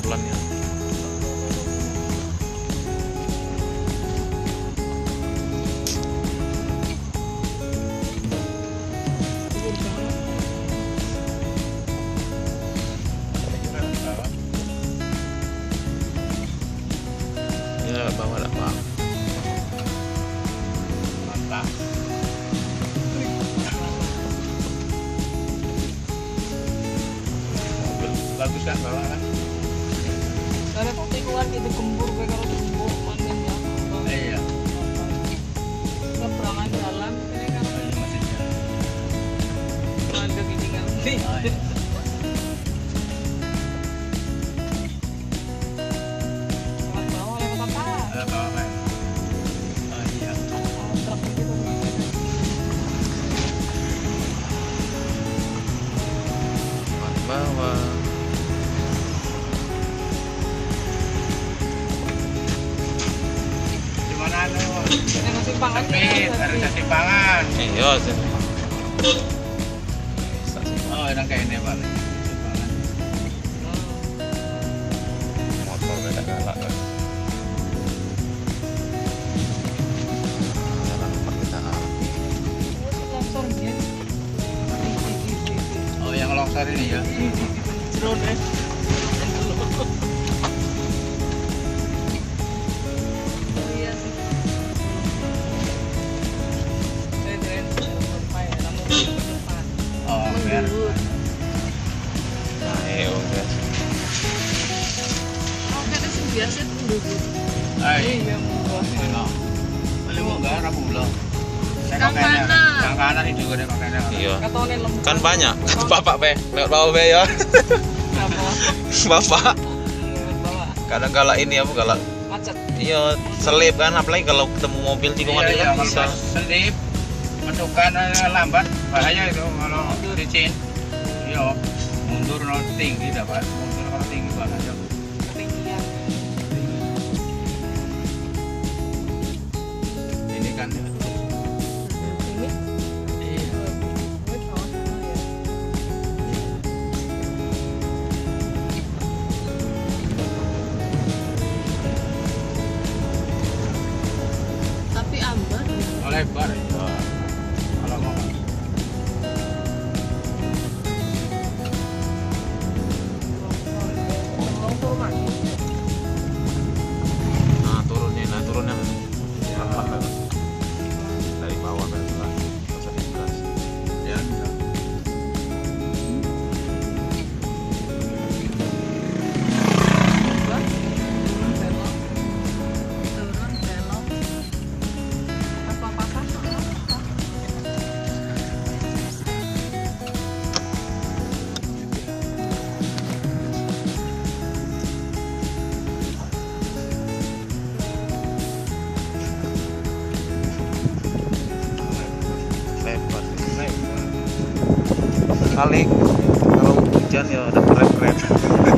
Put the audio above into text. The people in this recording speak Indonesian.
pelan-pelan ya. Ya bawa lah bang. Mantap. Bagus kan bawa kan? Karena kok keluar gitu gembur gue kalau gembur manin ya. Iya. Keperangan jalan ini kan Ini masih jalan. ada gini nganti. Oh, iya. Lewat bawah lewat apa? Bawa kan? Oh iya. Truk gitu. Bawah. Di mana lu? Ini masih pangan Sempit, harus ada timbangan. Iya sih. Oh, enak kayak ini balik. Timbangan. Motor beda galak kan. Jalan pakai tangan. Longsor dia. Oh, yang longsor ini ya. Jerone. Iya sih. Saya keren sampai namun di depan. Oh, biar. Naik oke. Oh, kan sih biasa tuh dulu. Iya. Iya, No. Beli mau enggak rabu loh. Kang kanan. Kang kanan itu juga deh makanya. Iya. Katone lembut. Kan banyak. Bapak be, lewat bawah be ya. Apa? Bapak Lewat bawah. kadang galak ini apa galak. Macet. Iya, selip kan apalagi kalau ketemu mobil tikungan itu Iya, kan kalau bisa. pas selip menentukan lambat bahaya itu kalau licin. Iya, mundur no tinggi dapat mundur kalau tinggi banget ya. Ketinggian. Ini kan Ini. iya. Ini kawan dulu ya. Tapi ambar. Oh, lebar ya. Kalau mau Longsor mana? Nah turunnya pelan banget dari bawah ke atas nggak usah digas. ya. Turun belok. Turun belok. Apa pasar? Lebar Lebar. kali kalau hujan ya ada keren-keren.